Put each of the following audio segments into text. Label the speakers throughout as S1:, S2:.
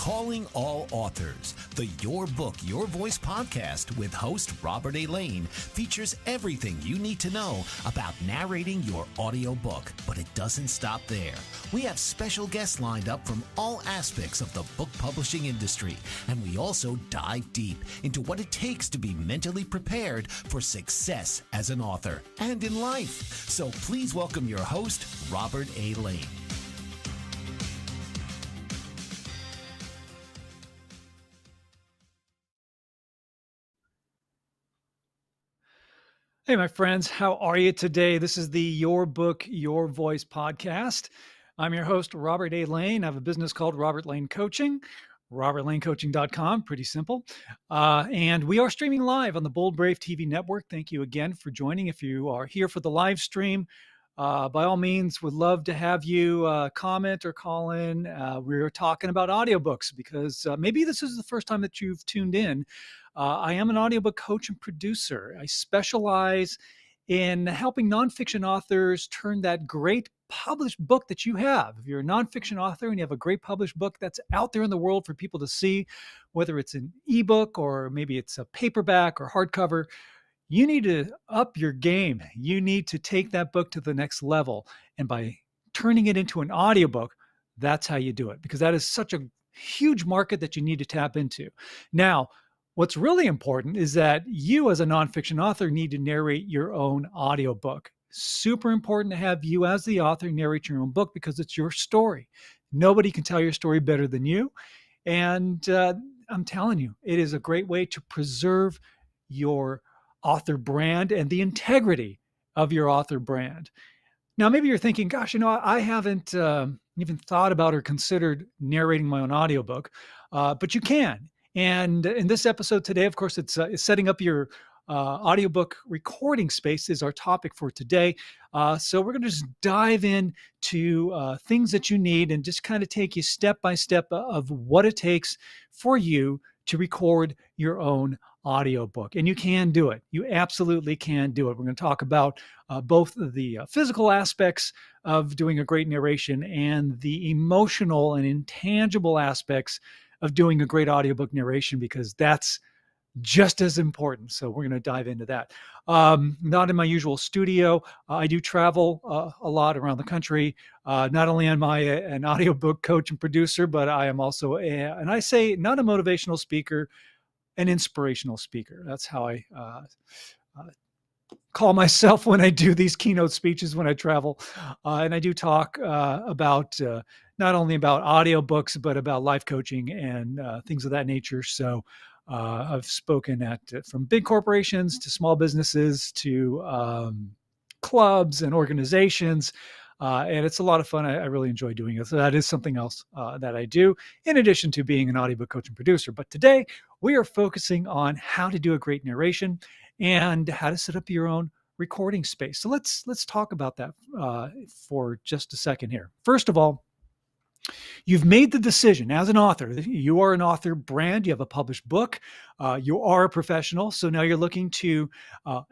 S1: Calling all authors, the Your Book, Your Voice podcast with host Robert A. Lane features everything you need to know about narrating your audiobook, but it doesn't stop there. We have special guests lined up from all aspects of the book publishing industry, and we also dive deep into what it takes to be mentally prepared for success as an author and in life. So please welcome your host, Robert A. Lane.
S2: Hey, my friends, how are you today? This is the Your Book, Your Voice podcast. I'm your host, Robert A. Lane. I have a business called Robert Lane Coaching, robertlanecoaching.com, pretty simple. And we are streaming live on the Bold Brave TV network. Thank you again for joining. If you are here for the live stream, by all means, would love to have you comment or call in. We're talking about audiobooks because maybe this is the first time that you've tuned in. I am an audiobook coach and producer. I specialize in helping nonfiction authors turn that great published book that you have. If you're a nonfiction author and you have a great published book that's out there in the world for people to see, whether it's an ebook or maybe it's a paperback or hardcover, you need to up your game. You need to take that book to the next level. And by turning it into an audiobook, that's how you do it, because that is such a huge market that you need to tap into. Now, what's really important is that you as a nonfiction author need to narrate your own audiobook. Super important to have you as the author narrate your own book because it's your story. Nobody can tell your story better than you. And I'm telling you, it is a great way to preserve your author brand and the integrity of your author brand. Now, maybe you're thinking, gosh, I haven't even thought about or considered narrating my own audiobook, but you can. And in this episode today, of course, it's setting up your audiobook recording space is our topic for today. So we're going to just dive into things that you need and just kind of take you step by step of what it takes for you to record your own audiobook. And you can do it. You absolutely can do it. We're going to talk about both the physical aspects of doing a great narration and the emotional and intangible aspects of doing a great audiobook narration, because that's just as important. So we're going to dive into that. Not in my usual studio. I do travel a lot around the country. Not only am I an audiobook coach and producer, but I am also, and I say not a motivational speaker, an inspirational speaker. That's how I call myself when I do these keynote speeches when I travel. And I do talk about not only about audiobooks, but about life coaching and things of that nature. So I've spoken at from big corporations to small businesses to clubs and organizations. And it's a lot of fun. I really enjoy doing it. So that is something else that I do in addition to being an audiobook coach and producer. But today we are focusing on how to do a great narration and how to set up your own recording space. So let's talk about that for just a second here. First of all, you've made the decision as an author. You are an author brand. You have a published book. You are a professional. So now you're looking to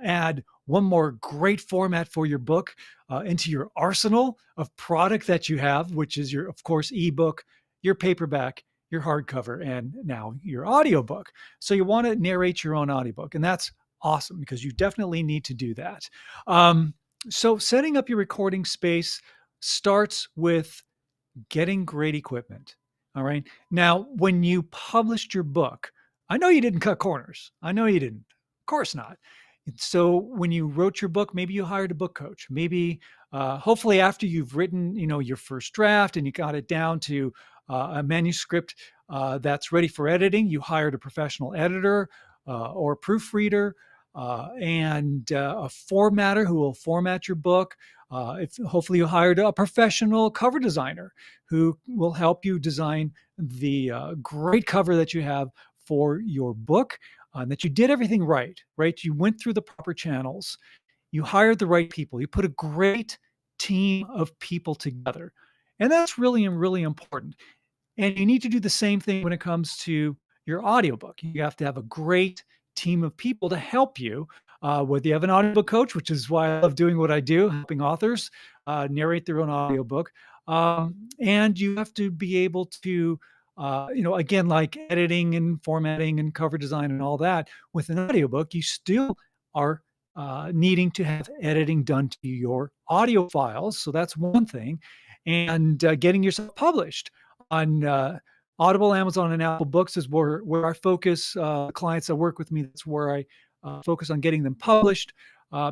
S2: add one more great format for your book into your arsenal of product that you have, which is your, of course, ebook, your paperback, your hardcover, and now your audiobook. So you want to narrate your own audiobook. And that's awesome because you definitely need to do that. So setting up your recording space starts with getting great equipment. All right. Now, when you published your book, I know you didn't cut corners. I know you didn't. Of course not. So when you wrote your book, maybe you hired a book coach. Maybe, hopefully, after you've written, your first draft and you got it down to a manuscript that's ready for editing, you hired a professional editor or proofreader and a formatter who will format your book. If hopefully you hired a professional cover designer who will help you design the great cover that you have for your book, that you did everything right? You went through the proper channels. You hired the right people. You put a great team of people together. And that's really, really important. And you need to do the same thing when it comes to your audiobook. You have to have a great team of people to help you, whether you have an audiobook coach, which is why I love doing what I do, helping authors narrate their own audiobook. And you have to be able to again, like editing and formatting and cover design and all that. With an audiobook, you still are needing to have editing done to your audio files. So that's one thing. And getting yourself published on Audible, Amazon, and Apple Books is where I focus. Clients that work with me, that's where I focus on getting them published,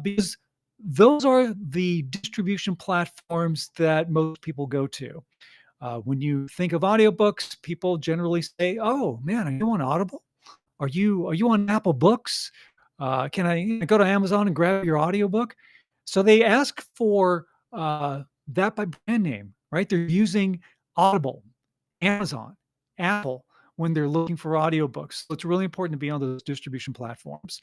S2: because those are the distribution platforms that most people go to. When you think of audiobooks, people generally say, "Oh man, are you on Audible? Are you on Apple Books? Can I go to Amazon and grab your audiobook?" So they ask for that by brand name, right? They're using Audible, Amazon, Apple when they're looking for audiobooks. So it's really important to be on those distribution platforms.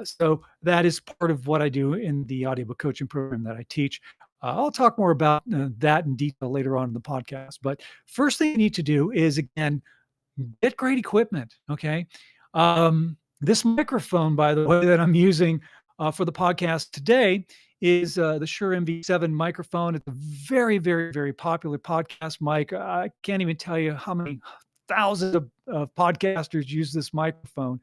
S2: So that is part of what I do in the audiobook coaching program that I teach. I'll talk more about that in detail later on in the podcast. But first thing you need to do is, again, get great equipment. Okay. This microphone, by the way, that I'm using for the podcast today is the Shure MV7 microphone. It's a very, very, very popular podcast mic. I can't even tell you how many thousands of podcasters use this microphone.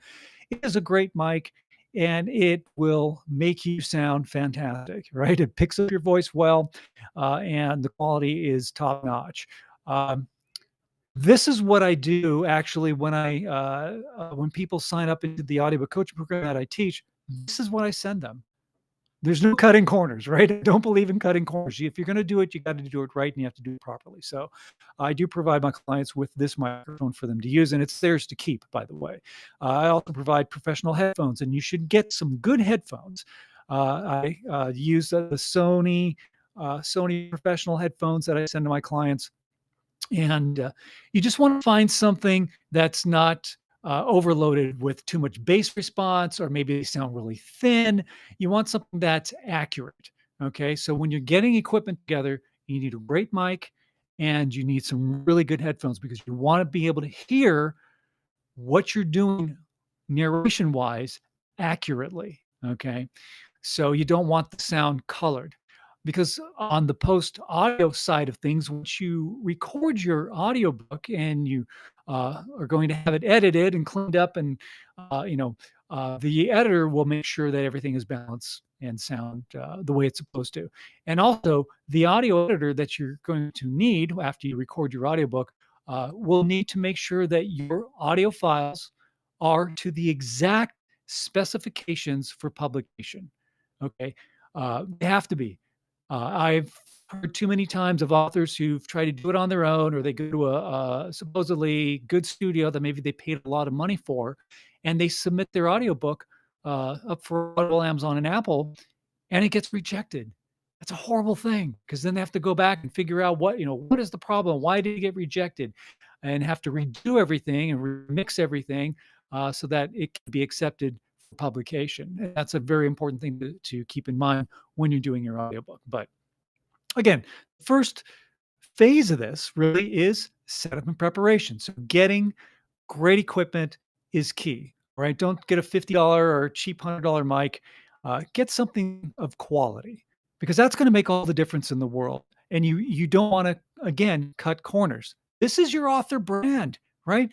S2: It is a great mic and it will make you sound fantastic, right? It picks up your voice well, and the quality is top notch. Um, this is what I do actually when people sign up into the audiobook coaching program that I teach. This is what I send them. There's no cutting corners, right? I don't believe in cutting corners. If you're going to do it, you got to do it right, and you have to do it properly. So, I do provide my clients with this microphone for them to use, and it's theirs to keep, by the way. I also provide professional headphones, and you should get some good headphones. I use the Sony professional headphones that I send to my clients, and you just want to find something that's not overloaded with too much bass response, or maybe they sound really thin. You want something that's accurate. Okay. So when you're getting equipment together, you need a great mic and you need some really good headphones, because you want to be able to hear what you're doing narration wise accurately. Okay. So you don't want the sound colored, because on the post audio side of things, once you record your audiobook and you are going to have it edited and cleaned up, and the editor will make sure that everything is balanced and sound the way it's supposed to. And also, the audio editor that you're going to need after you record your audiobook will need to make sure that your audio files are to the exact specifications for publication. Okay. They have to be. I've heard too many times of authors who've tried to do it on their own, or they go to a supposedly good studio that maybe they paid a lot of money for, and they submit their audiobook up for Audible, Amazon, and Apple, and it gets rejected. That's a horrible thing, because then they have to go back and figure out what is the problem? Why did it get rejected? And have to redo everything and remix everything so that it can be accepted for publication. And that's a very important thing to keep in mind when you're doing your audiobook. But again, first phase of this really is setup and preparation. So getting great equipment is key, right? Don't get a $50 or cheap $100 mic. Get something of quality, because that's going to make all the difference in the world. And you don't want to, again, cut corners. This is your author brand, right?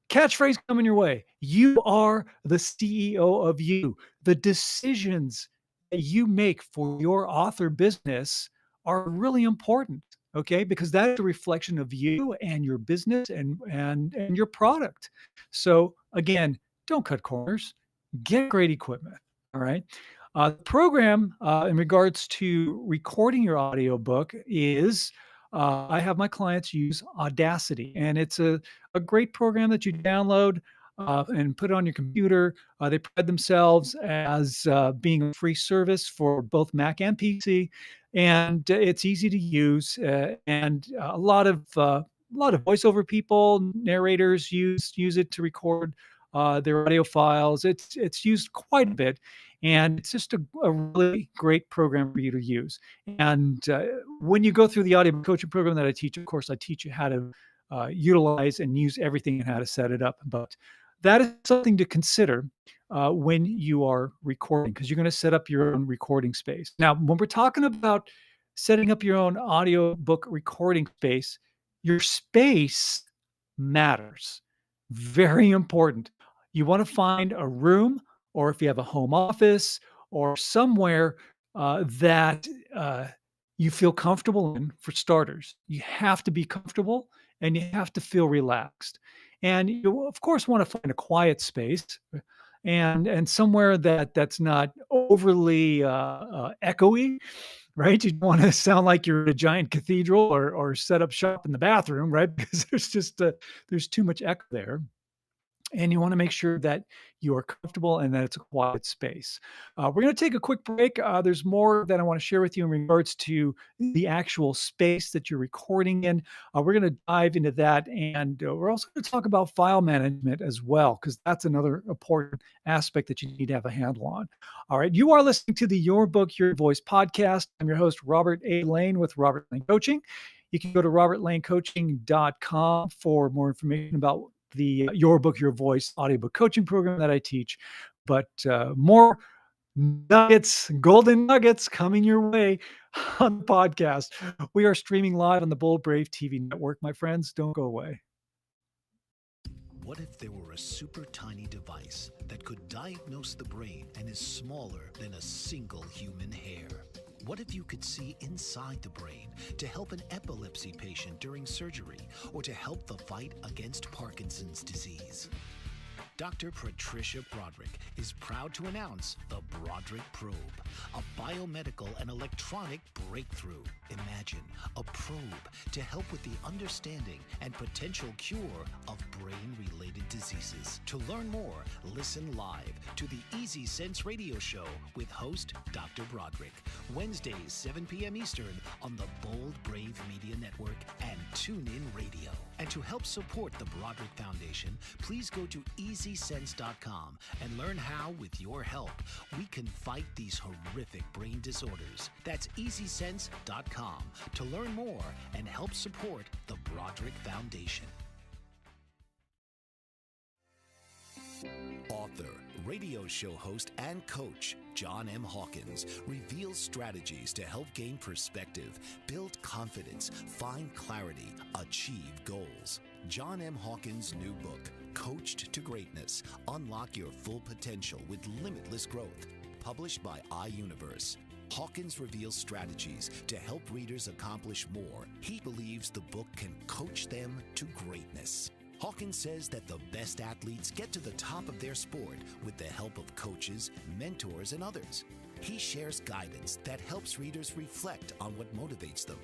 S2: Catchphrase coming your way. You are the CEO of you. The decisions that you make for your author business are really important, okay? Because that is a reflection of you and your business and your product. So again, don't cut corners. Get great equipment. All right. The program in regards to recording your audiobook is I have my clients use Audacity, and it's a great program that you download and put on your computer. They pride themselves as being a free service for both Mac and PC, and it's easy to use. And a lot of voiceover people, narrators use it to record their audio files. It's used quite a bit, and it's just a really great program for you to use. And when you go through the audio coaching program that I teach, of course, I teach you how to utilize and use everything and how to set it up. But that is something to consider when you are recording, because you're going to set up your own recording space. Now, when we're talking about setting up your own audiobook recording space, your space matters. Very important. You want to find a room, or if you have a home office or somewhere that you feel comfortable in, for starters. You have to be comfortable and you have to feel relaxed. And you, of course, want to find a quiet space and somewhere that's not overly echoey, right? You don't want to sound like you're in a giant cathedral or set up shop in the bathroom, right? Because there's too much echo there. And you want to make sure that you are comfortable and that it's a quiet space. We're going to take a quick break. There's more that I want to share with you in regards to the actual space that you're recording in. We're going to dive into that. And we're also going to talk about file management as well, because that's another important aspect that you need to have a handle on. All right. You are listening to the Your Book, Your Voice podcast. I'm your host, Robert A. Lane with Robert Lane Coaching. You can go to robertlanecoaching.com for more information about the Your Book, Your Voice audiobook coaching program that I teach. But more nuggets, golden nuggets coming your way on the podcast. We are streaming live on the Bold Brave TV network. My friends, don't go away.
S1: What if there were a super tiny device that could diagnose the brain and is smaller than a single human hair? What if you could see inside the brain to help an epilepsy patient during surgery or to help the fight against Parkinson's disease? Dr. Patricia Broderick is proud to announce the Broderick Probe, a biomedical and electronic breakthrough. Imagine a probe to help with the understanding and potential cure of brain-related diseases. To learn more, listen live to the Easy Sense radio show with host Dr. Broderick, Wednesdays 7 p.m. Eastern on the Bold Brave Media Network and TuneIn Radio. And to help support the Broderick Foundation, please go to EasySense.com and learn how, with your help, we can fight these horrific brain disorders. That's EasySense.com to learn more and help support the Broderick Foundation. Author, radio show host, and coach John M. Hawkins reveals strategies to help gain perspective, build confidence, find clarity, achieve goals. John M. Hawkins' new book, Coached to Greatness, Unlock Your Full Potential with Limitless Growth, published by iUniverse. Hawkins reveals strategies to help readers accomplish more. He believes the book can coach them to greatness. Hawkins says that the best athletes get to the top of their sport with the help of coaches, mentors, and others. He shares guidance that helps readers reflect on what motivates them,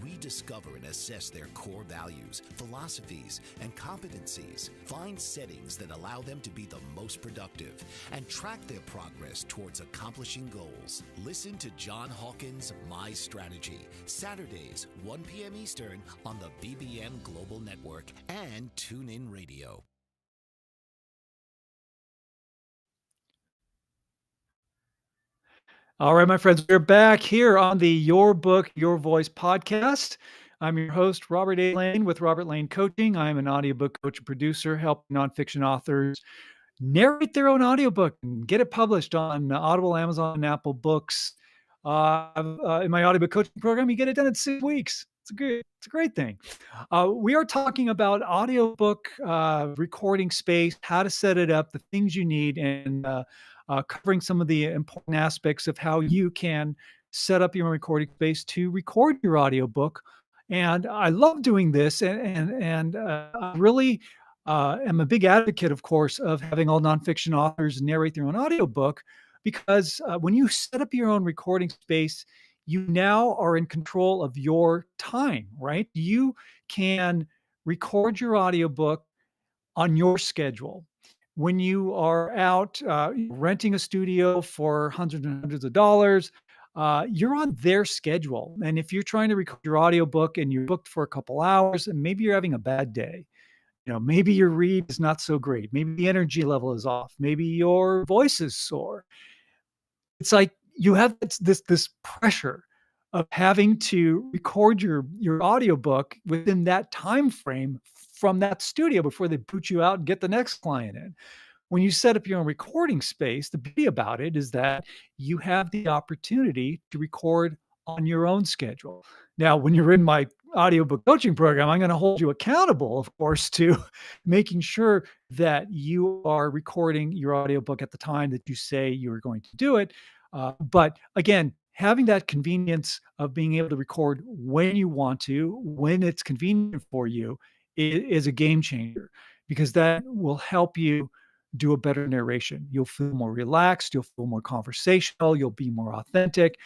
S1: rediscover and assess their core values, philosophies, and competencies, find settings that allow them to be the most productive, and track their progress towards accomplishing goals. Listen to John Hawkins' My Strategy, Saturdays, 1 p.m. Eastern on the BBM Global Network and TuneIn Radio.
S2: All right, my friends, we're back here on the Your Book, Your Voice podcast. I'm your host, Robert A. Lane with Robert Lane Coaching. I'm an audiobook coach and producer helping nonfiction authors narrate their own audiobook and get it published on Audible, Amazon, and Apple Books. In my audiobook coaching program, you get it done in 6 weeks. It's a great thing. We are talking about audiobook recording space, how to set it up, the things you need, and covering some of the important aspects of how you can set up your recording space to record your audiobook. And I love doing this, and I really am a big advocate, of course, of having all nonfiction authors narrate their own audiobook, because when you set up your own recording space, you now are in control of your time, right? You can record your audiobook on your schedule. When you are out renting a studio for hundreds and hundreds of dollars, you're on their schedule. And if you're trying to record your audiobook and you're booked for a couple hours and maybe you're having a bad day, maybe your read is not so great, maybe the energy level is off, maybe your voice is sore. It's like you have this pressure of having to record your audiobook within that time frame from that studio before they boot you out and get the next client in. When you set up your own recording space, the beauty about it is that you have the opportunity to record on your own schedule. Now, when you're in my audiobook coaching program, I'm going to hold you accountable, of course, to making sure that you are recording your audiobook at the time that you say you're going to do it. But again, having that convenience of being able to record when you want to, when it's convenient for you, is a game changer, because that will help you do a better narration. You'll feel more relaxed, you'll feel more conversational, you'll be more authentic.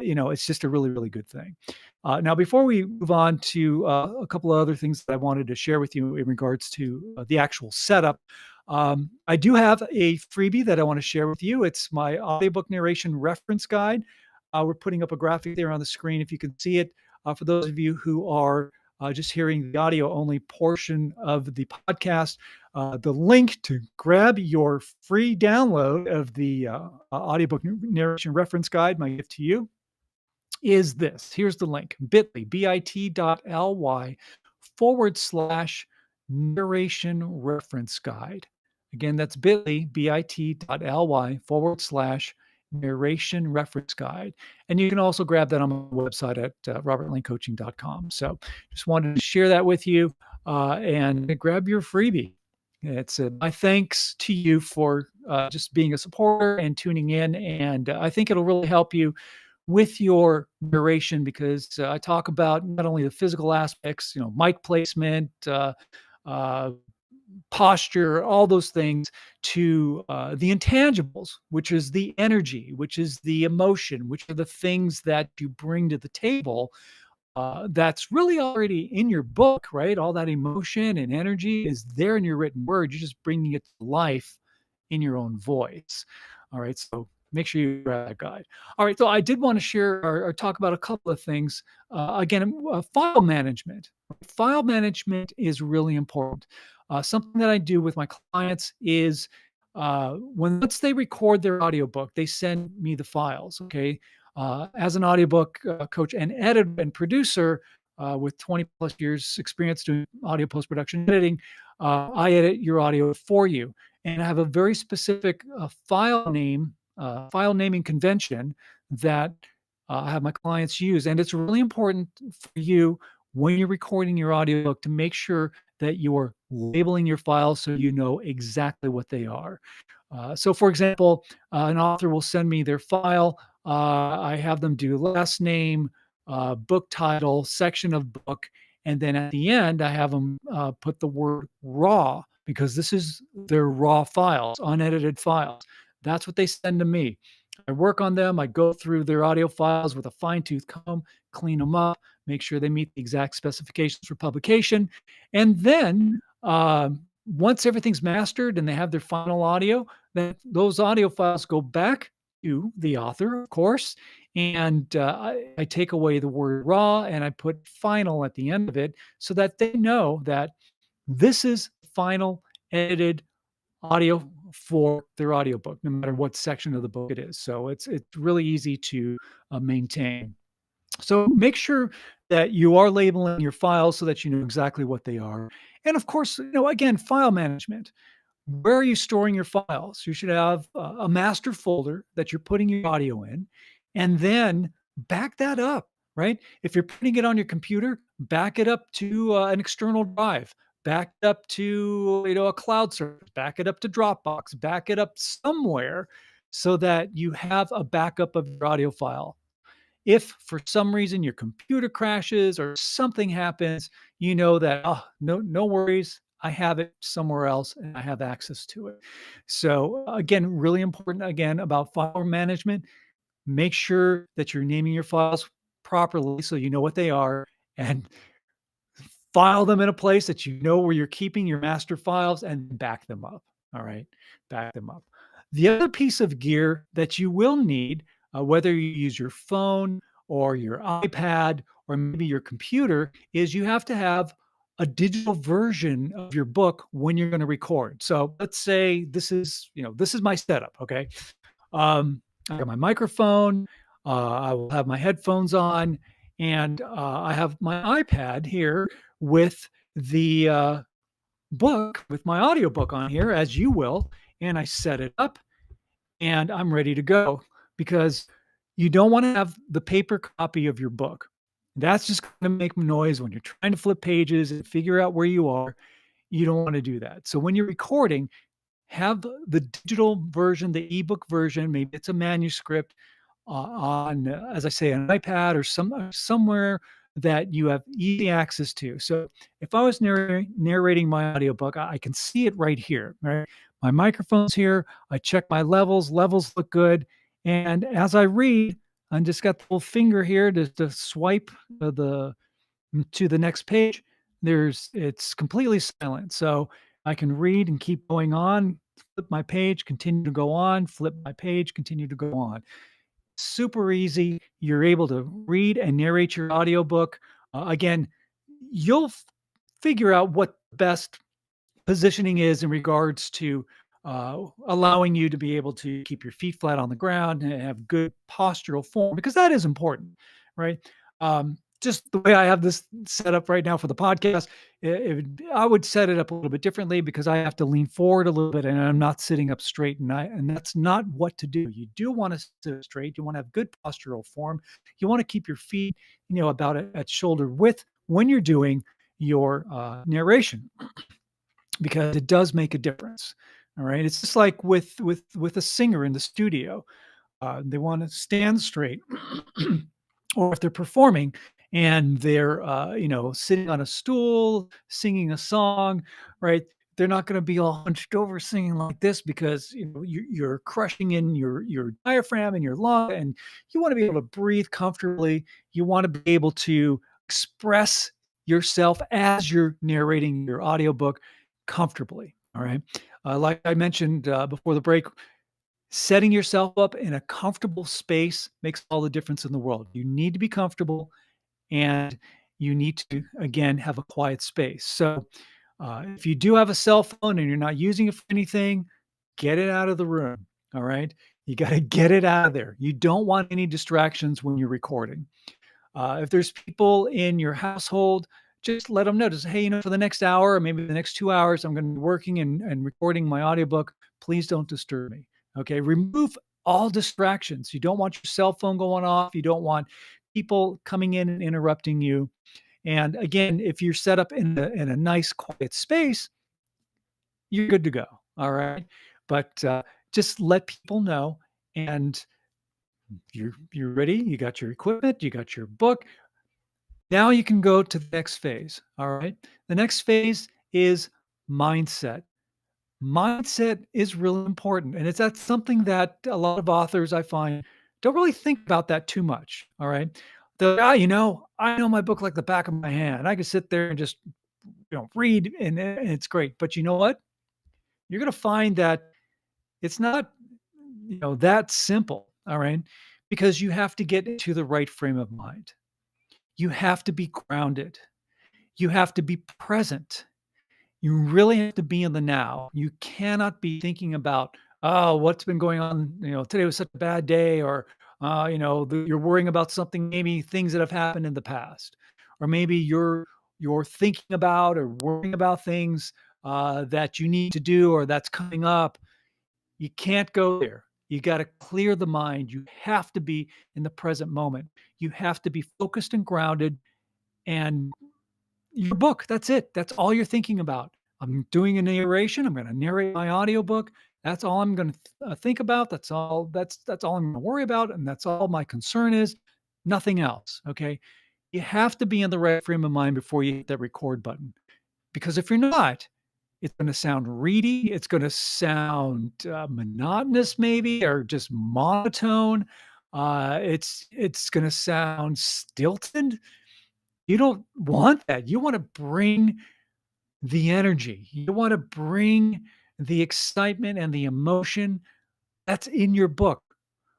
S2: It's just a really, really good thing. Now, before we move on to a couple of other things that I wanted to share with you in regards to the actual setup, I do have a freebie that I want to share with you. It's my audiobook narration reference guide. We're putting up a graphic there on the screen if you can see it. For those of you who are just hearing the audio only portion of the podcast, the link to grab your free download of the audiobook narration reference guide, my gift to you, is this. Here's the link: bit.ly/narration reference guide. Again, that's bit.ly/narration reference guide. And you can also grab that on my website at robertlanecoaching.com. So just wanted to share that with you and grab your freebie. It's my thanks to you for just being a supporter and tuning in. And I think it'll really help you with your narration, because I talk about not only the physical aspects, mic placement, uh, posture, all those things, to the intangibles, which is the energy, which is the emotion, which are the things that you bring to the table. That's really already in your book, right? All that emotion and energy is there in your written word. You're just bringing it to life in your own voice. All right. So make sure you grab that guide. All right. So I did want to share or talk about a couple of things. Again, file management. File management is really important. Something that I do with my clients is once they record their audiobook, they send me the files. Okay. As an audiobook coach and editor and producer with 20 plus years experience doing audio post-production editing, I edit your audio for you. And I have a very specific file naming convention that I have my clients use. And it's really important for you, when you're recording your audiobook, to make sure that you are labeling your files so you know exactly what they are. So for example, an author will send me their file. I have them do last name, book title, section of book, and then at the end, I have them put the word raw, because this is their raw files, unedited files. That's what they send to me. I work on them. I go through their audio files with a fine-tooth comb, clean them up, make sure they meet the exact specifications for publication. And then once everything's mastered and they have their final audio, then those audio files go back to the author, of course, and I take away the word raw and I put final at the end of it, so that they know that this is final edited audio for their audiobook, no matter what section of the book it is. So it's really easy to maintain. So make sure that you are labeling your files so that you know exactly what they are. And of course, again, file management. Where are you storing your files? You should have a master folder that you're putting your audio in, and then back that up, right? If you're putting it on your computer, back it up to an external drive, back it up to a cloud service, back it up to Dropbox, back it up somewhere, so that you have a backup of your audio file. If for some reason your computer crashes or something happens, you know that, oh, no worries. I have it somewhere else and I have access to it. So again, really important again about file management. Make sure that you're naming your files properly so you know what they are, and file them in a place that you know where you're keeping your master files, and back them up. All right, back them up. The other piece of gear that you will need, whether you use your phone or your iPad or maybe your computer, is you have to have a digital version of your book when you're going to record. So let's say this is my setup. Okay, I got my microphone. I will have my headphones on, and I have my iPad here with the book, with my audiobook on here, as you will, and I set it up and I'm ready to go, because you don't want to have the paper copy of your book. That's just going to make noise when you're trying to flip pages and figure out where you are. You don't want to do that. So when you're recording, have the digital version, the ebook version. Maybe it's a manuscript on, as I say, an iPad or somewhere that you have easy access to. So if I was narrating my audiobook, I can see it right here. Right, my microphone's here. I check my levels. Levels look good, and as I read, I just got the little finger here to swipe the to the next page. It's completely silent, so I can read and keep going on. Flip my page, continue to go on. Flip my page, continue to go on. Super easy. You're able to read and narrate your audiobook. Again, you'll figure out what the best positioning is in regards to allowing you to be able to keep your feet flat on the ground and have good postural form, because that is important, right? Just the way I have this set up right now for the podcast, I would set it up a little bit differently because I have to lean forward a little bit and I'm not sitting up straight, and that's not what to do. You do want to sit straight. You want to have good postural form. You want to keep your feet, about at shoulder width when you're doing your narration, because it does make a difference. All right, it's just like with a singer in the studio. They want to stand straight, or if they're performing and they're sitting on a stool singing a song, right? They're not going to be all hunched over singing like this, because you're crushing in your diaphragm and your lung, and you want to be able to breathe comfortably. You want to be able to express yourself as you're narrating your audiobook comfortably. All right. Like I mentioned before the break, setting yourself up in a comfortable space makes all the difference in the world. You need to be comfortable, and you need to, again, have a quiet space. So, if you do have a cell phone and you're not using it for anything, get it out of the room. All right. You got to get it out of there. You don't want any distractions when you're recording. If there's people in your household, just let them know. Just, hey, for the next hour or maybe the next 2 hours, I'm going to be working and recording my audiobook. Please don't disturb me. Okay. Remove all distractions. You don't want your cell phone going off. You don't want people coming in and interrupting you. And again, if you're set up in a nice, quiet space, you're good to go. All right. But just let people know, and you're ready. You got your equipment, you got your book. Now you can go to the next phase. All right. The next phase is mindset. Mindset is really important. And that's something that a lot of authors, I find, don't really think about that too much. All right. I know my book like the back of my hand. I can sit there and just, read, and it's great. But you know what? You're going to find that it's not, that simple. All right. Because you have to get into the right frame of mind. You have to be grounded. You have to be present. You really have to be in the now. You cannot be thinking about, oh, what's been going on? Today was such a bad day, or, you're worrying about something, maybe things that have happened in the past, or maybe you're thinking about or worrying about things that you need to do or that's coming up. You can't go there. You got to clear the mind. You have to be in the present moment. You have to be focused and grounded, and your book, that's it. That's all you're thinking about. I'm doing a narration. I'm going to narrate my audiobook. That's all I'm going to think about. That's all I'm going to worry about, and that's all my concern is. Nothing else, okay? You have to be in the right frame of mind before you hit that record button, because if you're not, it's going to sound reedy. It's going to sound monotonous, maybe, or just monotone. It's going to sound stilted. You don't want that. You want to bring the energy. You want to bring the excitement and the emotion that's in your book.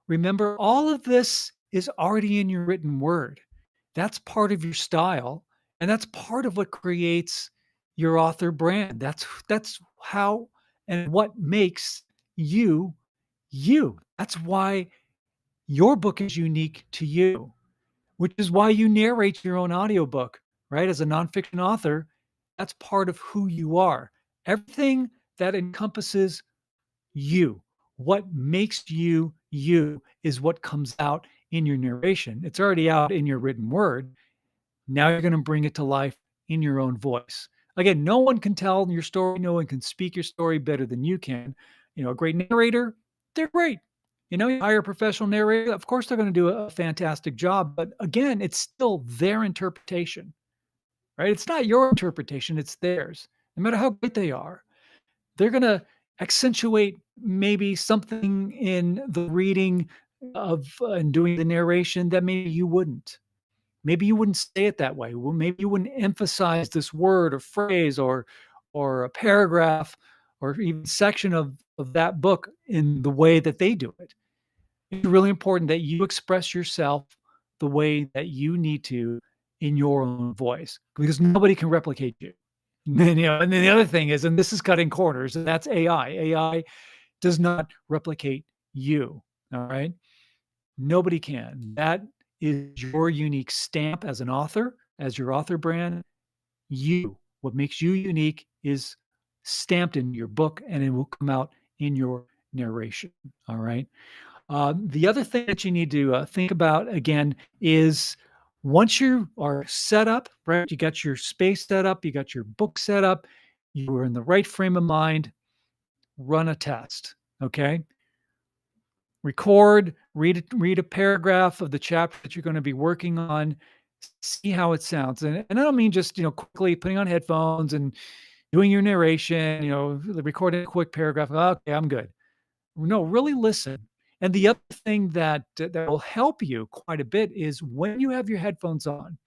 S2: Remember, all of this is already in your written word. That's part of your style, and that's part of what creates your author brand. That's how and what makes you you. That's why your book is unique to you, which is why you narrate your own audiobook, right? As a nonfiction author, that's part of who you are. Everything that encompasses you, what makes you you, is what comes out in your narration. It's already out in your written word. Now you're going to bring it to life in your own voice. Again, no one can tell your story. No one can speak your story better than you can. A great narrator, they're great. You hire a professional narrator, of course they're going to do a fantastic job. But again, it's still their interpretation, right? It's not your interpretation, it's theirs. No matter how great they are, they're going to accentuate maybe something in the reading of and doing the narration that maybe you wouldn't. Maybe you wouldn't say it that way. Well, maybe you wouldn't emphasize this word or phrase or a paragraph or even section of that book in the way that they do it. It's really important that you express yourself the way that you need to in your own voice because nobody can replicate you. And then the other thing is, and this is cutting corners, and that's AI. AI does not replicate you. All right. Nobody can. That is your unique stamp as an author, as your author brand. What makes you unique is stamped in your book and it will come out in your narration. All right. The other thing that you need to think about again is once you are set up, right? You got your space set up, you got your book set up, you are in the right frame of mind, run a test. Okay. Read a paragraph of the chapter that you're going to be working on, see how it sounds. And I don't mean just, quickly putting on headphones and doing your narration, recording a quick paragraph. Okay, I'm good. No, really listen. And the other thing that will help you quite a bit is when you have your headphones on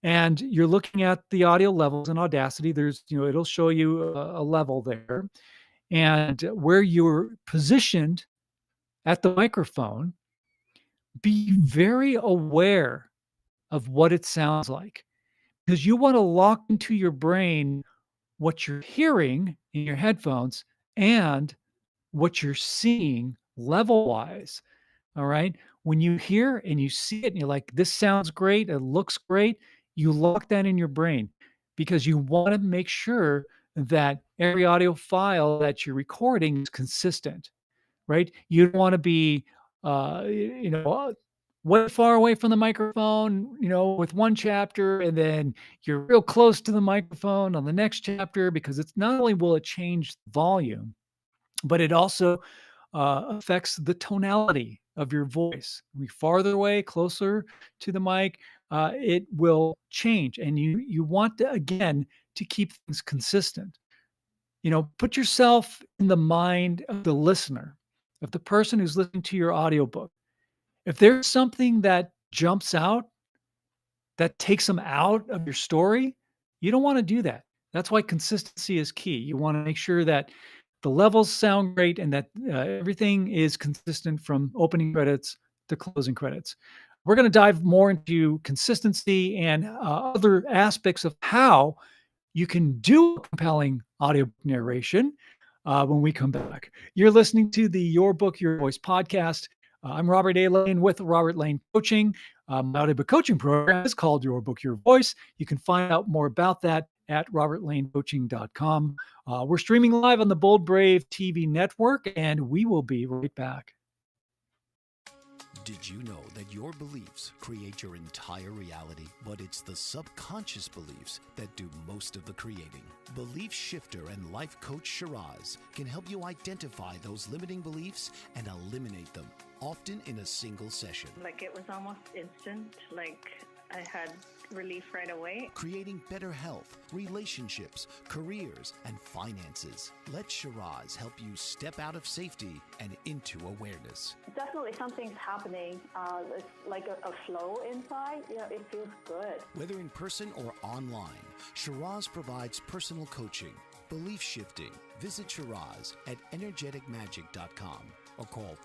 S2: and you're looking at the audio levels in Audacity, it'll show you a level there. And where you're positioned at the microphone, be very aware of what it sounds like because you want to lock into your brain what you're hearing in your headphones and what you're seeing level wise. All right. When you hear and you see it and you're like, this sounds great, it looks great, you lock that in your brain because you want to make sure that every audio file that you're recording is consistent, right? You don't want to be, way far away from the microphone, with one chapter, and then you're real close to the microphone on the next chapter because it's not only will it change volume, but it also affects the tonality of your voice. Be farther away, closer to the mic, it will change, and you want to again to keep things consistent. Put yourself in the mind of the listener, of the person who's listening to your audiobook. If there's something that jumps out that takes them out of your story, you don't want to do that. That's why consistency is key. You want to make sure that the levels sound great and that everything is consistent from opening credits to closing credits. We're going to dive more into consistency and other aspects of how you can do compelling audio narration when we come back. You're listening to the Your Book, Your Voice podcast. I'm Robert A. Lane with Robert Lane Coaching. My audiobook coaching program is called Your Book, Your Voice. You can find out more about that at robertlanecoaching.com. We're streaming live on the Bold Brave TV network, and we will be right back.
S1: Did you know that your beliefs create your entire reality? But it's the subconscious beliefs that do most of the creating. Belief shifter and life coach Shiraz can help you identify those limiting beliefs and eliminate them, often in a single session.
S3: It was almost instant, I had relief right away.
S1: Creating better health, relationships, careers, and finances. Let Shiraz help you step out of safety and into awareness.
S3: Definitely something's happening. It's like a flow inside. It feels good.
S1: Whether in person or online, Shiraz provides personal coaching, belief shifting. Visit Shiraz at energeticmagic.com. or call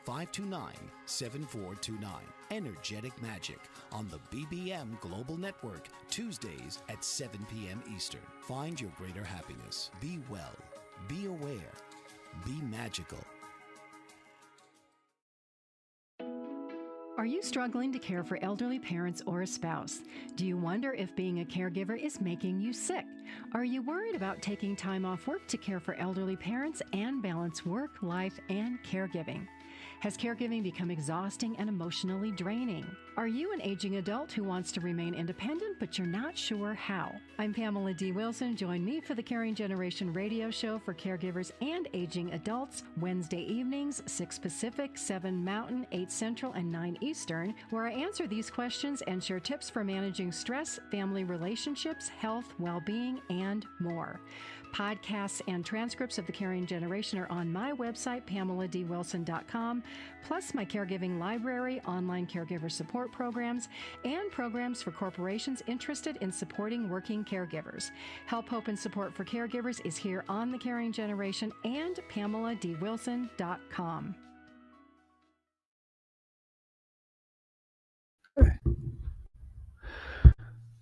S1: 416-529-7429. Energetic Magic on the BBM Global Network, Tuesdays at 7 p.m. Eastern. Find your greater happiness. Be well. Be aware. Be magical.
S4: Are you struggling to care for elderly parents or a spouse? Do you wonder if being a caregiver is making you sick? Are you worried about taking time off work to care for elderly parents and balance work, life, and caregiving? Has caregiving become exhausting and emotionally draining? Are you an aging adult who wants to remain independent but you're not sure how? I'm Pamela D. Wilson. Join me for the Caring Generation radio show for caregivers and aging adults, Wednesday evenings, 6 Pacific, 7 Mountain, 8 Central, and 9 Eastern, where I answer these questions and share tips for managing stress, family relationships, health, well-being, and more. Podcasts and transcripts of the Caring Generation are on my website, PamelaDWilson.com, plus my caregiving library, online caregiver support programs, and programs for corporations interested in supporting working caregivers. Help, hope, and support for caregivers is here on the Caring Generation and PamelaDWilson.com.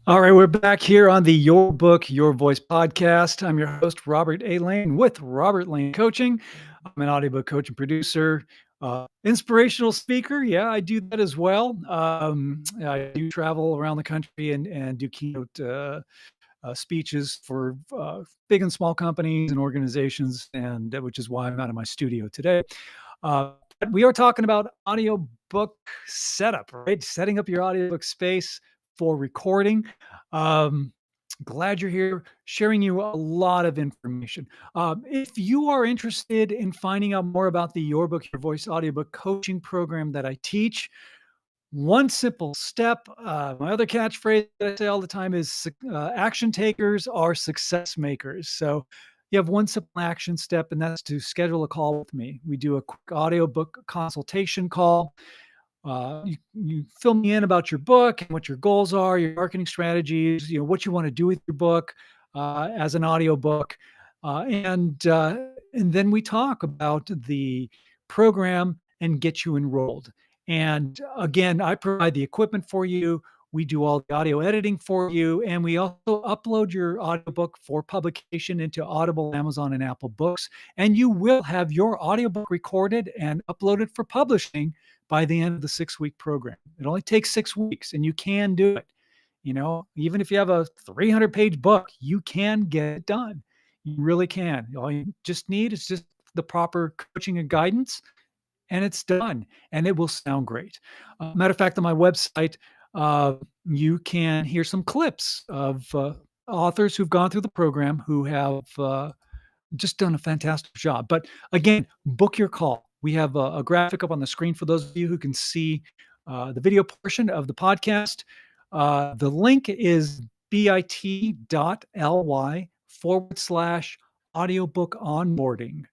S2: All right, we're back here on the Your Book, Your Voice podcast. I'm your host, Robert A. Lane with Robert Lane Coaching. I'm an audiobook coach and producer, inspirational speaker. Yeah, I do that as well. I do travel around the country and do keynote speeches for big and small companies and organizations, and which is why I'm out of my studio today. But we are talking about audiobook setup, right? Setting up your audiobook space for recording. Glad you're here, sharing you a lot of information. If you are interested in finding out more about the Your Book, Your Voice audiobook coaching program that I teach, one simple step. My other catchphrase that I say all the time is action takers are success makers. So you have one simple action step, and that's to schedule a call with me. We do a quick audiobook consultation call. You fill me in about your book and what your goals are, your marketing strategies, what you want to do with your book as an audiobook. And then we talk about the program and get you enrolled. And again, I provide the equipment for you. We do all the audio editing for you, and we also upload your audiobook for publication into Audible, Amazon, and Apple Books. And you will have your audiobook recorded and uploaded for publishing by the end of the 6-week program. It only takes 6 weeks, and you can do it. Even if you have a 300-page book, you can get it done. You really can. All you just need is just the proper coaching and guidance, and it's done, and it will sound great. Matter of fact, on my website, you can hear some clips of authors who've gone through the program who have just done a fantastic job. But again, book your call. We have a graphic up on the screen for those of you who can see the video portion of the podcast. The link is bit.ly/audiobook onboarding.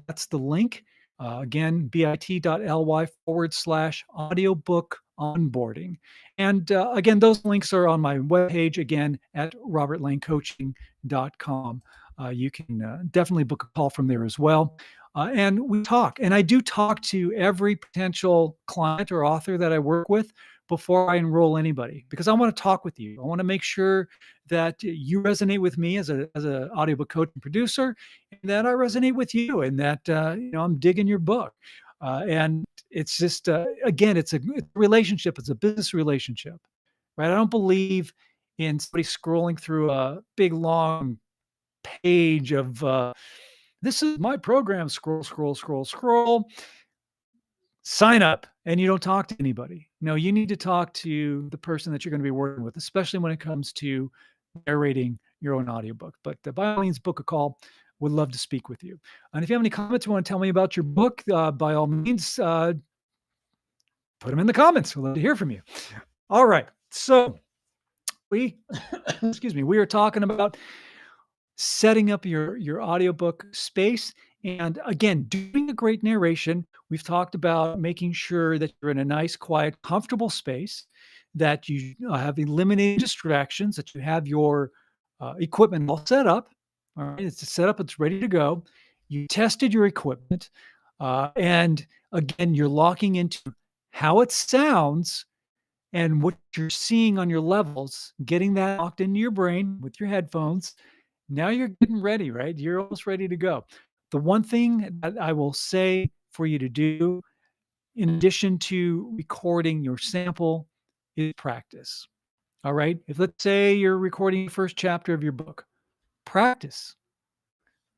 S2: That's the link. Again, bit.ly/audiobook onboarding. And again, those links are on my webpage, again, at robertlanecoaching.com. You can definitely book a call from there as well. And we talk. And I do talk to every potential client or author that I work with before I enroll anybody, because I want to talk with you. I want to make sure that you resonate with me as an audiobook coach and producer, and that I resonate with you, and that I'm digging your book. And it's just again, it's a relationship. It's a business relationship, right? I don't believe in somebody scrolling through a big long page of this is my program. Scroll, scroll, scroll, scroll. Sign up, and you don't talk to anybody. No, you need to talk to the person that you're going to be working with, especially when it comes to narrating your own audiobook. But by all means, book a call. Would love to speak with you. And if you have any comments you want to tell me about your book, by all means, put them in the comments. We'd love to hear from you. All right. So we, excuse me, we are talking about setting up your audiobook space. And again, doing a great narration. We've talked about making sure that you're in a nice, quiet, comfortable space, that you have eliminated distractions, that you have your equipment all set up. All right, it's set up, it's ready to go. You tested your equipment. And again, you're locking into how it sounds and what you're seeing on your levels, getting that locked into your brain with your headphones. Now you're getting ready, right? You're almost ready to go. The one thing that I will say for you to do, in addition to recording your sample, is practice. All right. If let's say you're recording the first chapter of your book, practice.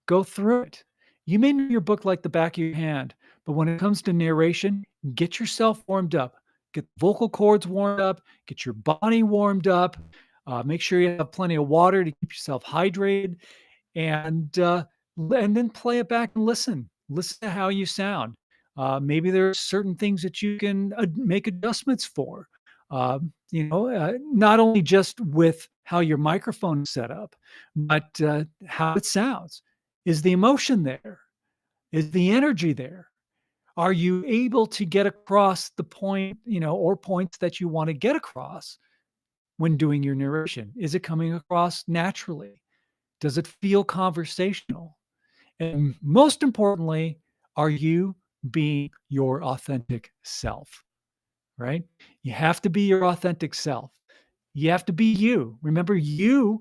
S2: Go through it. You may know your book like the back of your hand, But when it comes to narration, get yourself warmed up, get the vocal cords warmed up, get your body warmed up, make sure you have plenty of water to keep yourself hydrated, and then play it back and listen. Listen to how you sound. Maybe there are certain things that you can make adjustments for. Not only just with how your microphone is set up, but how it sounds. Is the emotion there? Is the energy there? Are you able to get across the point, or points that you want to get across when doing your narration? Is it coming across naturally? Does it feel conversational? And most importantly, are you being your authentic self, right? You have to be your authentic self. You have to be you. Remember, you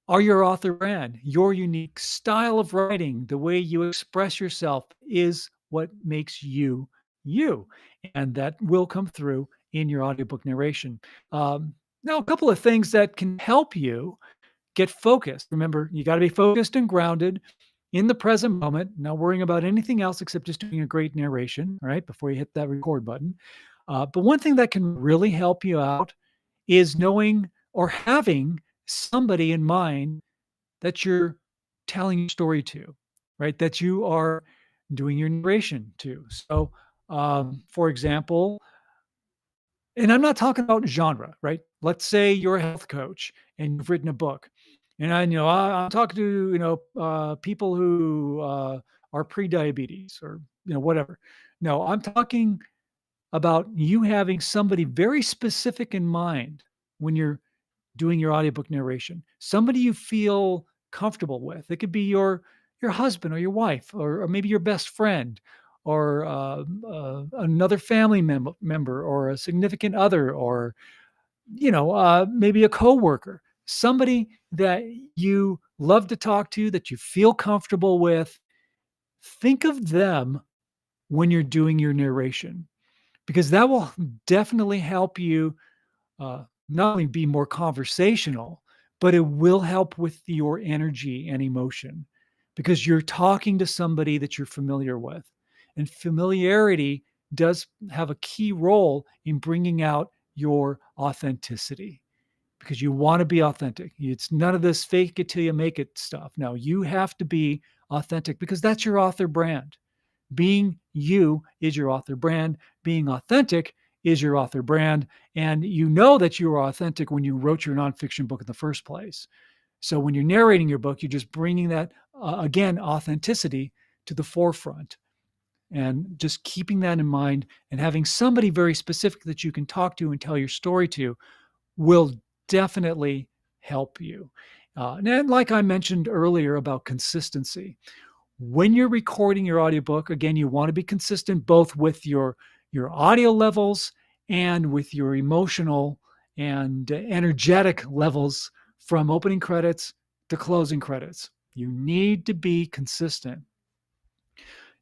S2: are your author brand. Your unique style of writing, the way you express yourself is what makes you you. And that will come through in your audiobook narration. Now, a couple of things that can help you get focused. Remember, you got to be focused and grounded in the present moment, not worrying about anything else except just doing a great narration, right? Before you hit that record button. But one thing that can really help you out is knowing or having somebody in mind that you're telling your story to, right? That you are doing your narration to. So, for example, and I'm not talking about genre, right? Let's say you're a health coach and you've written a book, and I'm talking to people who are pre-diabetes or whatever. No, I'm talking about you having somebody very specific in mind when you're doing your audiobook narration. Somebody you feel comfortable with. It could be your husband or your wife, or maybe your best friend, or another family member, or a significant other, or maybe a coworker. Somebody that you love to talk to, that you feel comfortable with. Think of them when you're doing your narration, because that will definitely help you not only be more conversational, but it will help with your energy and emotion because you're talking to somebody that you're familiar with. And familiarity does have a key role in bringing out your authenticity because you want to be authentic. It's none of this fake it till you make it stuff. No, you have to be authentic because that's your author brand. Being you is your author brand. Being authentic is your author brand. And you know that you are authentic when you wrote your nonfiction book in the first place. So when you're narrating your book, you're just bringing that, again, authenticity to the forefront. And just keeping that in mind and having somebody very specific that you can talk to and tell your story to will definitely help you. And like I mentioned earlier about consistency, when you're recording your audiobook, again, you want to be consistent both with your audio levels and with your emotional and energetic levels from opening credits to closing credits. You need to be consistent.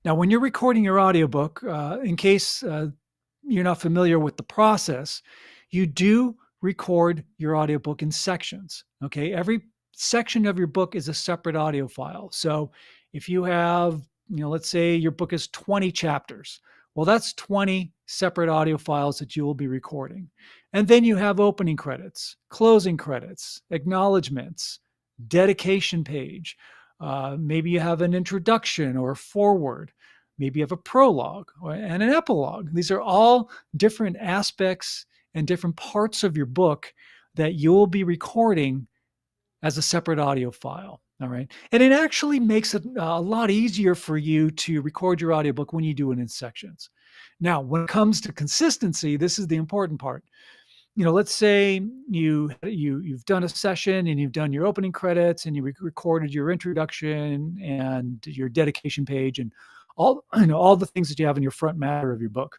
S2: Now, when you're recording your audiobook, in case you're not familiar with the process, you do record your audiobook in sections. Okay. Every section of your book is a separate audio file. So if you have, let's say your book is 20 chapters, well, that's 20 separate audio files that you will be recording. And then you have opening credits, closing credits, acknowledgments, dedication page. Maybe you have an introduction or a foreword. Maybe you have a prologue and an epilogue. These are all different aspects and different parts of your book that you'll be recording as a separate audio file. All right. And it actually makes it a lot easier for you to record your audiobook when you do it in sections. Now, when it comes to consistency, this is the important part. Let's say you've done a session and you've done your opening credits and you recorded your introduction and your dedication page and all the things that you have in your front matter of your book.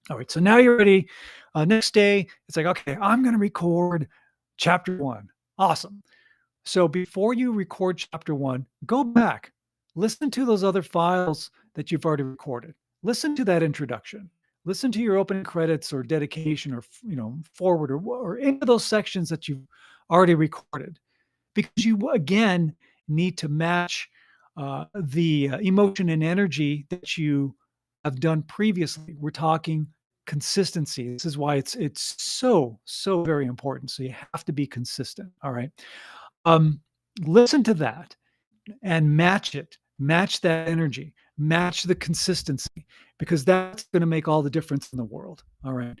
S2: All right, so now you're ready. Next day, it's like, okay, I'm going to record chapter 1. Awesome. So before you record chapter 1, go back, listen to those other files that you've already recorded. Listen to that introduction. Listen to your opening credits or dedication or forward or any of those sections that you've already recorded, because you again need to match the emotion and energy that you have done previously. We're talking consistency. This is why it's so very important. So you have to be consistent. All right. Um, Listen to that and match it. Match that energy. Match the consistency, because that's going to make all the difference in the world. All right.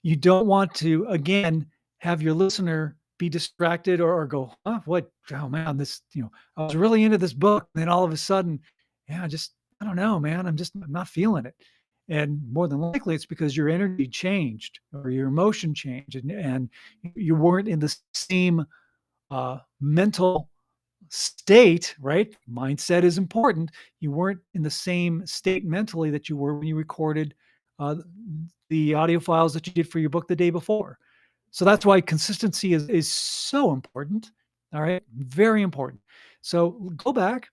S2: You don't want to, again, have your listener be distracted or go, huh, what? Oh man, I was really into this book. And then all of a sudden, yeah, I don't know, man. I'm not feeling it. And more than likely, it's because your energy changed or your emotion changed, and you weren't in the same mental state, right? Mindset is important. You weren't in the same state mentally that you were when you recorded uh, the audio files that you did for your book the day before. So that's why consistency is so important. All right, very important. So go back,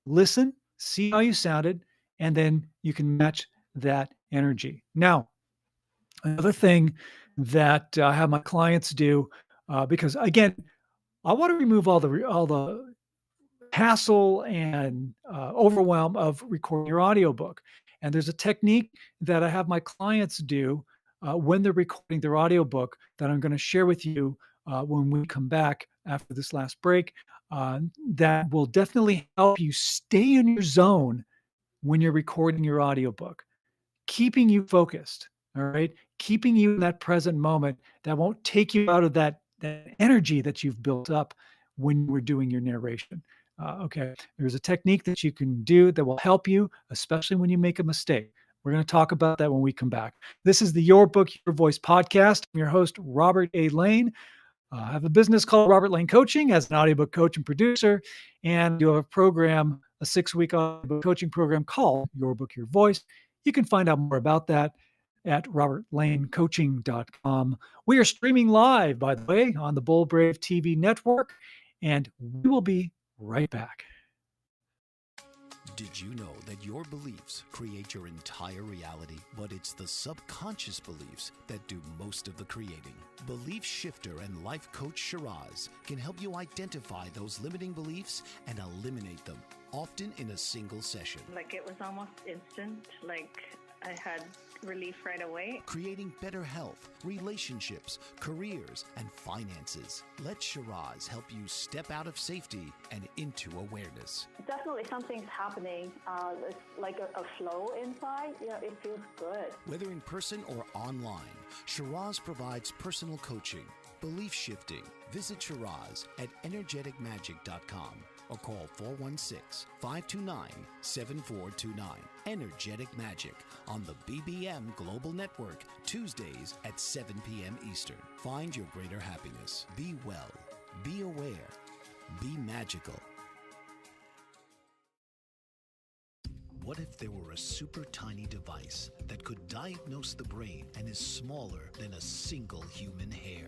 S2: listen, see how you sounded, and then you can match that energy. Now, another thing that I have my clients do, because again, I want to remove all the hassle and overwhelm of recording your audiobook. And there's a technique that I have my clients do when they're recording their audiobook that I'm going to share with you when we come back after this last break. That will definitely help you stay in your zone when you're recording your audiobook, keeping you focused. All right. Keeping you in that present moment that won't take you out of that energy that you've built up when you were doing your narration. Okay. There's a technique that you can do that will help you, especially when you make a mistake. We're going to talk about that when we come back. This is the Your Book, Your Voice podcast. I'm your host, Robert A. Lane. I have a business called Robert Lane Coaching as an audiobook coach and producer, and you have a program, a 6-week audiobook coaching program called Your Book, Your Voice. You can find out more about that at robertlanecoaching.com. We are streaming live, by the way, on the Bold Brave TV network, and we will be right back.
S1: Did you know that your beliefs create your entire reality, but it's the subconscious beliefs that do most of the creating? Belief shifter and life coach Shiraz can help you identify those limiting beliefs and eliminate them, often in a single session.
S3: Like it was almost instant, like I had relief right away.
S1: Creating better health, relationships, careers, and finances. Let Shiraz help you step out of safety and into awareness.
S3: Definitely something's happening. It's like a flow inside. It feels good.
S1: Whether in person or online, Shiraz provides personal coaching, belief shifting. Visit Shiraz at energeticmagic.com or call 416-529-7429. Energetic Magic on the BBM Global Network, Tuesdays at 7 p.m. Eastern. Find your greater happiness. Be well. Be aware. Be magical. What if there were a super tiny device that could diagnose the brain and is smaller than a single human hair?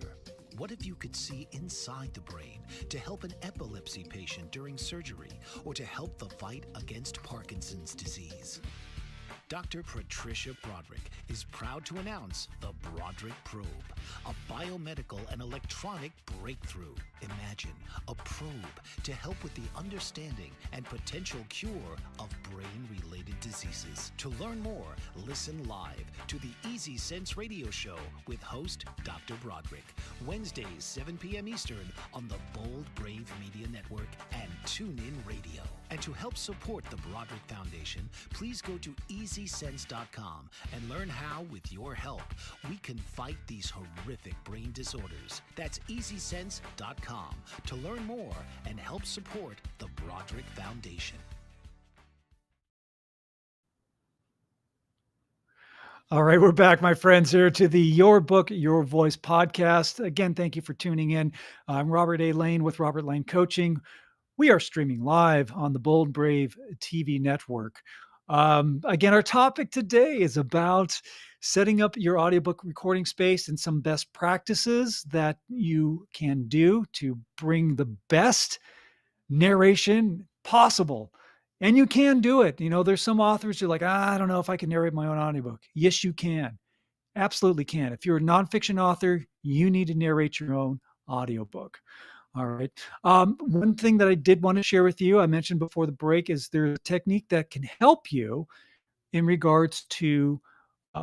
S1: What if you could see inside the brain to help an epilepsy patient during surgery or to help the fight against Parkinson's disease? Dr. Patricia Broderick is proud to announce the Broderick Probe, a biomedical and electronic breakthrough. Imagine a probe to help with the understanding and potential cure of brain-related diseases. To learn more, listen live to the Easy Sense radio show with host Dr. Broderick, Wednesdays 7 p.m. Eastern on the Bold Brave Media Network and TuneIn Radio. And to help support the Broderick Foundation, please go to EasySense.com and learn how, with your help, we can fight these horrific brain disorders. That's EasySense.com to learn more and help support the Broderick Foundation.
S2: All right, we're back, my friends, here to the Your Book, Your Voice podcast. Again, thank you for tuning in. I'm Robert A. Lane with Robert Lane Coaching. We are streaming live on the Bold Brave TV network. Again, our topic today is about setting up your audiobook recording space and some best practices that you can do to bring the best narration possible. And you can do it. There's some authors who are like, I don't know if I can narrate my own audiobook. Yes, you can. Absolutely can. If you're a nonfiction author, you need to narrate your own audiobook. All right. One thing that I did want to share with you, I mentioned before the break, is there's a technique that can help you in regards to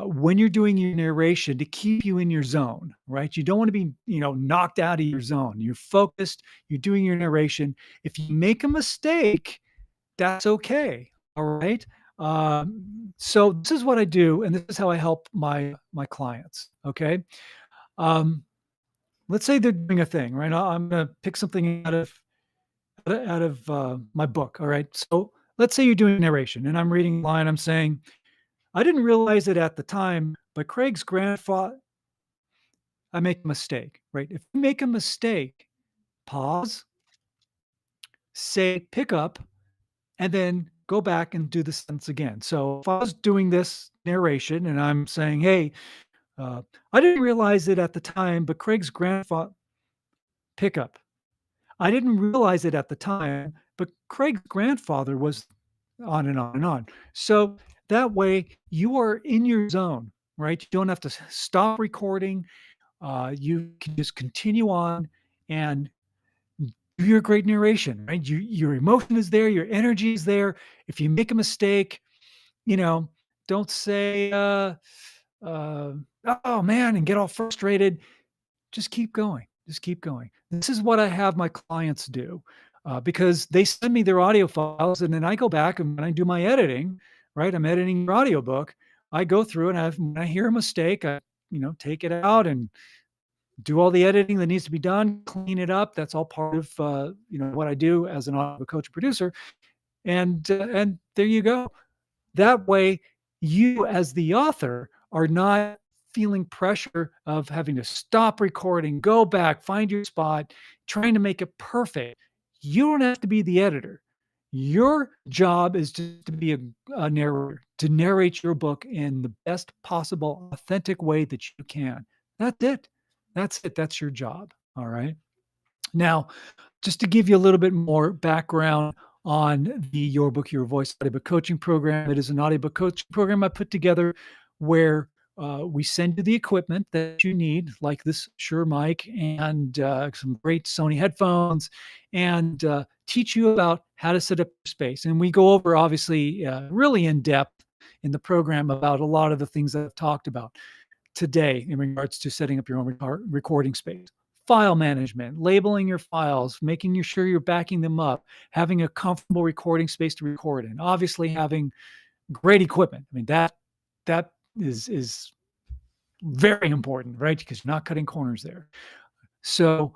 S2: when you're doing your narration to keep you in your zone, right? You don't want to be, knocked out of your zone. You're focused, you're doing your narration. If you make a mistake, that's okay. All right. So this is what I do, and this is how I help my clients. Okay. Um, let's say they're doing a thing, right? I'm going to pick something out of my book. All right. So let's say you're doing narration, and I'm reading a line. I'm saying, I didn't realize it at the time, but Craig's grandfather. I make a mistake, right? If you make a mistake, pause, say, pick up, and then go back and do the sentence again. So if I was doing this narration and I'm saying, hey, uh, I didn't realize it at the time, but Craig's grandfather, pick up. I didn't realize it at the time, but Craig's grandfather was on and on and on. So that way you are in your zone, right? You don't have to stop recording. You can just continue on and do your great narration, right? Your emotion is there, your energy is there. If you make a mistake, you know, don't say, uh, "Oh man," and get all frustrated. Just keep going. Just keep going. This is what I have my clients do because they send me their audio files, and then I go back and when I do my editing, right? I'm editing your audiobook. I go through and when I hear a mistake, I take it out and do all the editing that needs to be done, clean it up. That's all part of what I do as an audio coach producer. And there you go. That way, you as the author are not feeling pressure of having to stop recording, go back, find your spot, trying to make it perfect. You don't have to be the editor. Your job is just to be a narrator, to narrate your book in the best possible, authentic way that you can. That's it. That's it. That's your job. All right. Now, just to give you a little bit more background on the Your Book, Your Voice audiobook coaching program, it is an audiobook coaching program I put together where we send you the equipment that you need, like this Shure mic and some great Sony headphones, and teach you about how to set up your space. And we go over, obviously, really in depth in the program about a lot of the things that I've talked about today in regards to setting up your own recording space. File management, labeling your files, making sure you're backing them up, having a comfortable recording space to record in, obviously having great equipment. I mean, that is very important, right? Because you're not cutting corners there. So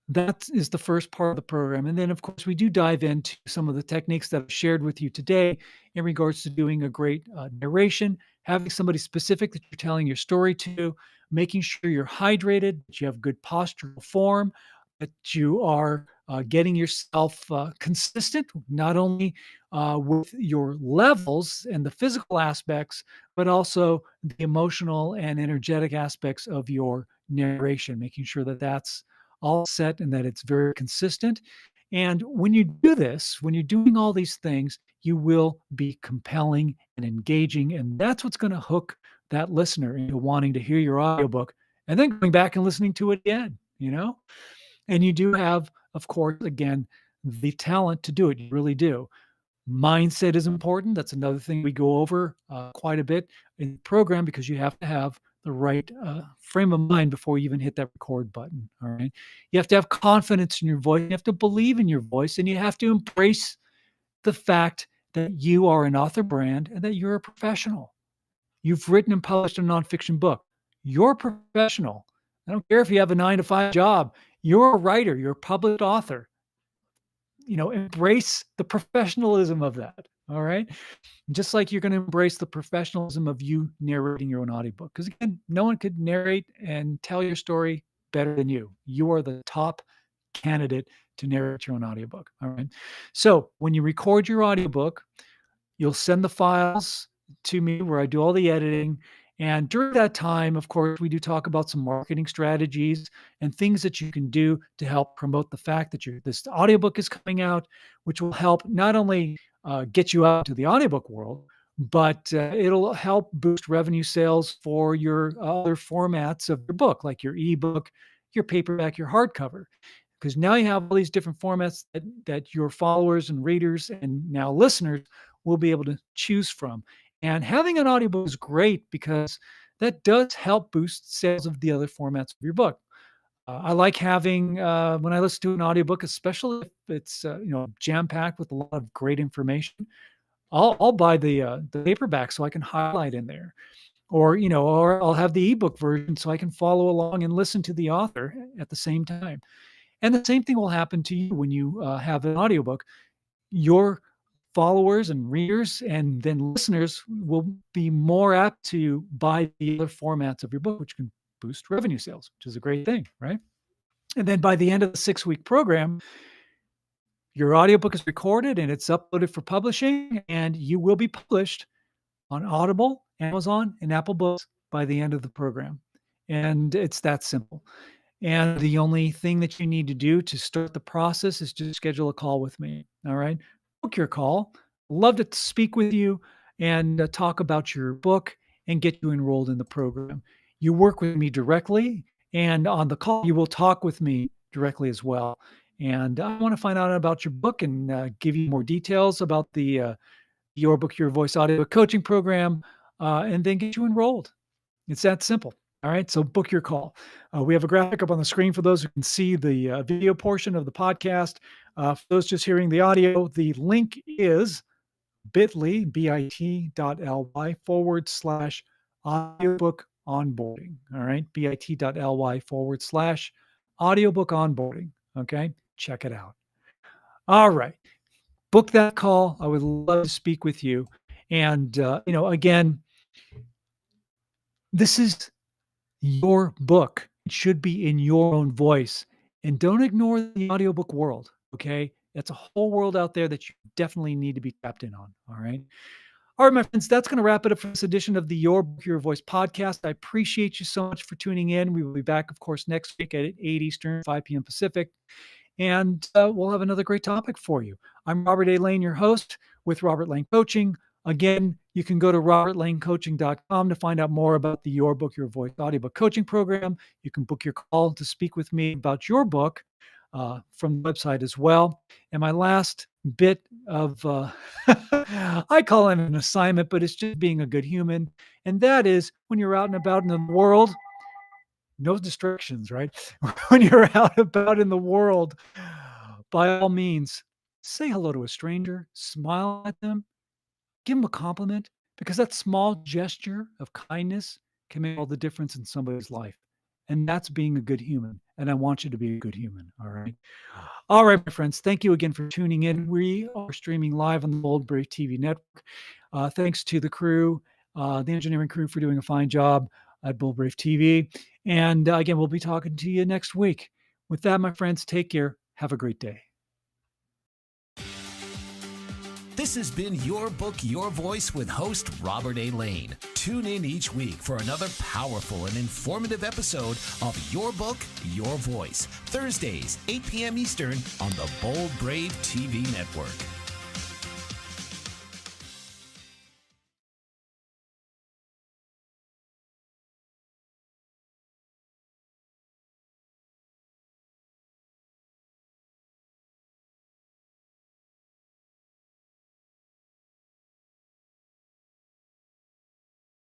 S2: that is the first part of the program. And then, of course, we do dive into some of the techniques that I've shared with you today in regards to doing a great narration, having somebody specific that you're telling your story to, making sure you're hydrated, that you have good postural form, that you are getting yourself consistent, not only with your levels and the physical aspects, but also the emotional and energetic aspects of your narration, making sure that that's all set and that it's very consistent. And when you do this, when you're doing all these things, you will be compelling and engaging. And that's what's going to hook that listener into wanting to hear your audiobook and then going back and listening to it again. And you do have, of course, again, the talent to do it. You really do. Mindset is important. That's another thing we go over quite a bit in the program because you have to have the right frame of mind before you even hit that record button. All right. You have to have confidence in your voice. You have to believe in your voice and you have to embrace the fact that you are an author brand and that you're a professional. You've written and published a nonfiction book. You're a professional. I don't care if you have a 9 to 5 job. You're a writer. You're a published author. Embrace the professionalism of that. All right. Just like you're going to embrace the professionalism of you narrating your own audiobook. Because again, no one could narrate and tell your story better than you. You are the top candidate to narrate your own audiobook. All right. So when you record your audiobook, you'll send the files to me where I do all the editing. And during that time, of course, we do talk about some marketing strategies and things that you can do to help promote the fact that this audiobook is coming out, which will help not only get you out to the audiobook world, but it'll help boost revenue sales for your other formats of your book, like your ebook, your paperback, your hardcover. Because now you have all these different formats that your followers and readers and now listeners will be able to choose from. And having an audiobook is great because that does help boost sales of the other formats of your book. I like having when I listen to an audiobook, especially if it's jam packed with a lot of great information. I'll buy the paperback so I can highlight in there, or I'll have the ebook version so I can follow along and listen to the author at the same time. And the same thing will happen to you when you have an audiobook. Your followers and readers and then listeners will be more apt to buy the other formats of your book, which can boost revenue sales, which is a great thing, right? And then by the end of the 6-week program, your audiobook is recorded and it's uploaded for publishing, and you will be published on Audible, Amazon, and Apple Books by the end of the program. And it's that simple. And the only thing that you need to do to start the process is to schedule a call with me. All right. Book your call. Love to speak with you and talk about your book and get you enrolled in the program. You work with me directly, and on the call, you will talk with me directly as well. And I want to find out about your book and give you more details about the Your Book, Your Voice audio coaching program, and then get you enrolled. It's that simple. All right. So book your call. We have a graphic up on the screen for those who can see the video portion of the podcast. For those just hearing the audio, the link is bit.ly/audiobook onboarding. All right. bit.ly/audiobook onboarding. Okay. Check it out. All right. Book that call. I would love to speak with you. And, again, this is your book. It should be in your own voice. And don't ignore the audiobook world, okay? It's a whole world out there that you definitely need to be tapped in on, all right? All right, my friends, that's going to wrap it up for this edition of the Your Book, Your Voice podcast. I appreciate you so much for tuning in. We will be back, of course, next week at 8 Eastern, 5 p.m. Pacific. And we'll have another great topic for you. I'm Robert A. Lane, your host with Robert Lane Coaching. Again, you can go to robertlanecoaching.com to find out more about the Your Book, Your Voice audiobook coaching program. You can book your call to speak with me about your book from the website as well. And my last bit of, I call it an assignment, but it's just being a good human. And that is when you're out and about in the world, no distractions, right? When you're out about in the world, by all means, say hello to a stranger, smile at them, give them a compliment, because that small gesture of kindness can make all the difference in somebody's life. And that's being a good human. And I want you to be a good human. All right. All right, my friends. Thank you again for tuning in. We are streaming live on the Bold Brave TV network. Thanks to the crew, the engineering crew, for doing a fine job at Bold Brave TV. And again, we'll be talking to you next week. With that, my friends, take care. Have a great day.
S1: This has been Your Book, Your Voice with host Robert A. Lane. Tune in each week for another powerful and informative episode of Your Book, Your Voice, Thursdays, 8 p.m. Eastern on the Bold Brave TV network.